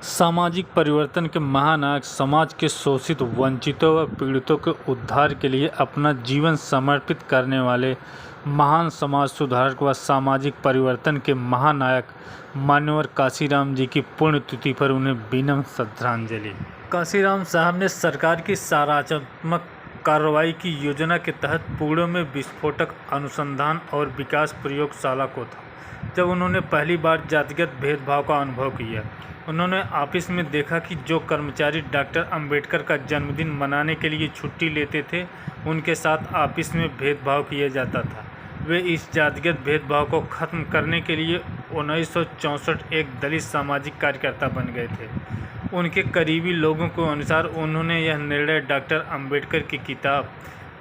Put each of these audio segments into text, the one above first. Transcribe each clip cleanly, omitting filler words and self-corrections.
सामाजिक परिवर्तन के महानायक समाज के शोषित, वंचितों व पीड़ितों के उद्धार के लिए अपना जीवन समर्पित करने वाले महान समाज सुधारक व सामाजिक परिवर्तन के महानायक मान्यवर काशीराम जी की पुण्यतिथि पर उन्हें विनम्र श्रद्धांजलि। काशीराम साहब ने सरकार की सकारात्मक कार्रवाई की योजना के तहत पुणे में विस्फोटक अनुसंधान और विकास प्रयोगशाला को था जब उन्होंने पहली बार जातिगत भेदभाव का अनुभव किया। उन्होंने ऑफिस में देखा कि जो कर्मचारी डॉक्टर अंबेडकर का जन्मदिन मनाने के लिए छुट्टी लेते थे, उनके साथ ऑफिस में भेदभाव किया जाता था। वे इस जातिगत भेदभाव को खत्म करने के लिए 1964 एक दलित सामाजिक कार्यकर्ता बन गए थे। उनके करीबी लोगों के अनुसार उन्होंने यह निर्णय डॉक्टर अंबेडकर की किताब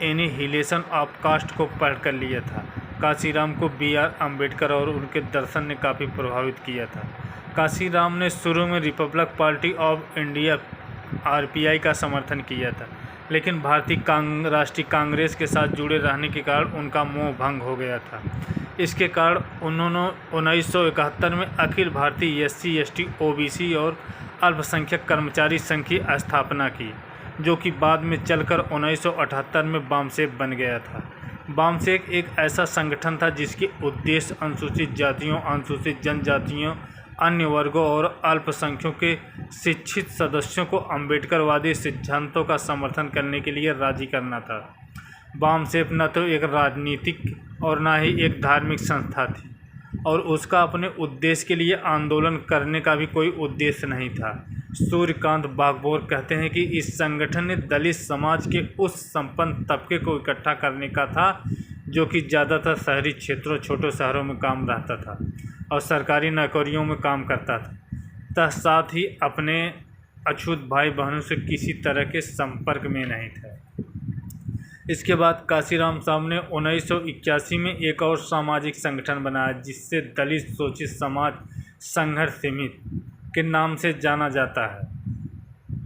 एनिहिलेशन ऑफ कास्ट को पढ़कर लिया था। काशीराम को B.R. अंबेडकर और उनके दर्शन ने काफ़ी प्रभावित किया था। काशीराम ने शुरू में Republic party of India RPI का समर्थन किया था, लेकिन भारतीय राष्ट्रीय कांग्रेस के साथ जुड़े रहने के कारण उनका मोह भंग हो गया था। इसके कारण उन्होंने 1971 में Akhil Bharatiya SC, ST, OBC और अल्पसंख्यक कर्मचारी संघ की स्थापना की, जो कि बाद में चलकर 1978 में वामसेप बन गया था। वामसेप एक ऐसा संगठन था जिसके उद्देश्य अनुसूचित जातियों, अनुसूचित जनजातियों, अन्य वर्गों और अल्पसंख्यकों के शिक्षित सदस्यों को अम्बेडकरवादी सिद्धांतों का समर्थन करने के लिए राजी करना था। वामसेप न तो एक राजनीतिक और न ही एक धार्मिक संस्था थी और उसका अपने उद्देश्य के लिए आंदोलन करने का भी कोई उद्देश्य नहीं था। सूर्यकांत बागबोर कहते हैं कि इस संगठन ने दलित समाज के उस संपन्न तबके को इकट्ठा करने का था जो कि ज़्यादातर शहरी क्षेत्रों, छोटे शहरों में काम रहता था और सरकारी नौकरियों में काम करता था, साथ ही अपने अछूत भाई बहनों से किसी तरह के संपर्क में नहीं था। इसके बाद काशीराम साहब ने 1981 में एक और सामाजिक संगठन बनाया जिससे दलित शोषित समाज संघर्ष समिति के नाम से जाना जाता है।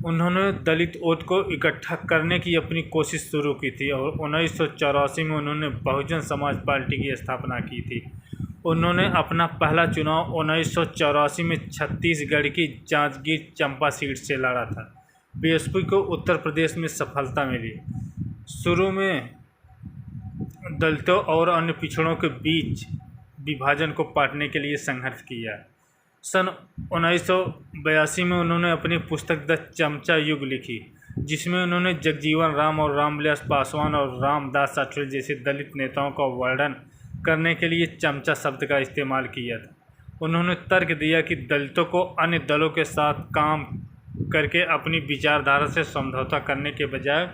उन्होंने दलित वोट को इकट्ठा करने की अपनी कोशिश शुरू की थी और 1984 में उन्होंने बहुजन समाज पार्टी की स्थापना की थी। उन्होंने अपना पहला चुनाव 1984 में छत्तीसगढ़ की जांजगीर चंपा सीट से लड़ा था। BSP को उत्तर प्रदेश में सफलता मिली। शुरू में दलितों और अन्य पिछड़ों के बीच विभाजन को पाटने के लिए संघर्ष किया। सन 1982 में उन्होंने अपनी पुस्तक द चमचा युग लिखी, जिसमें उन्होंने जगजीवन राम और रामविलास पासवान और रामदास आठवले जैसे दलित नेताओं का वर्णन करने के लिए चमचा शब्द का इस्तेमाल किया था। उन्होंने तर्क दिया कि दलितों को अन्य दलों के साथ काम करके अपनी विचारधारा से समझौता करने के बजाय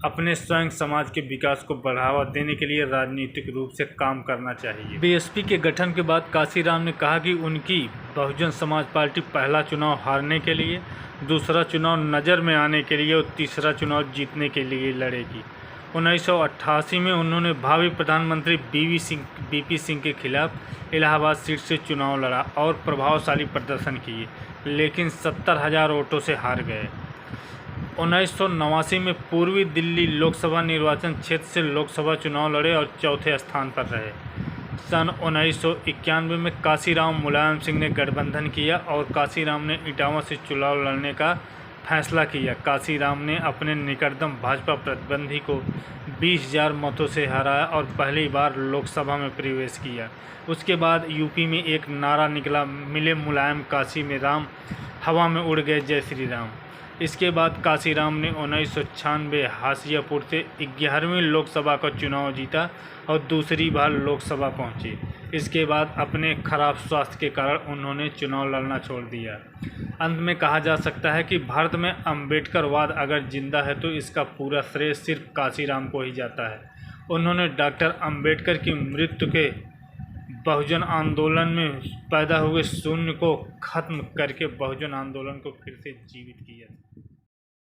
अपने स्वयं समाज के विकास को बढ़ावा देने के लिए राजनीतिक रूप से काम करना चाहिए। BSP के गठन के बाद काशीराम ने कहा कि उनकी बहुजन समाज पार्टी पहला चुनाव हारने के लिए, दूसरा चुनाव नज़र में आने के लिए और तीसरा चुनाव जीतने के लिए लड़ेगी। 1988 में उन्होंने भावी प्रधानमंत्री BP सिंह के खिलाफ इलाहाबाद सीट से चुनाव लड़ा और प्रभावशाली प्रदर्शन किए, लेकिन 70,000 वोटों से हार गए। 1989 में पूर्वी दिल्ली लोकसभा निर्वाचन क्षेत्र से लोकसभा चुनाव लड़े और चौथे स्थान पर रहे। सन 1991 में काशीराम मुलायम सिंह ने गठबंधन किया और काशीराम ने इटावा से चुनाव लड़ने का फैसला किया। काशीराम ने अपने निकटतम भाजपा प्रतिद्वंदी को 20,000 मतों से हराया और पहली बार लोकसभा में प्रवेश किया। उसके बाद यूपी में एक नारा निकला, मिले मुलायम काशी में राम, हवा में उड़ गए जय श्री राम। इसके बाद काशीराम ने 1996 हाशियापुर से 11वीं लोकसभा का चुनाव जीता और दूसरी बार लोकसभा पहुंचे। इसके बाद अपने खराब स्वास्थ्य के कारण उन्होंने चुनाव लड़ना छोड़ दिया। अंत में कहा जा सकता है कि भारत में अम्बेडकरवाद अगर जिंदा है तो इसका पूरा श्रेय सिर्फ काशीराम को ही जाता है। उन्होंने डॉक्टर अंबेडकर की मृत्यु के बहुजन आंदोलन में पैदा हुए शून्य को खत्म करके बहुजन आंदोलन को फिर से जीवित किया।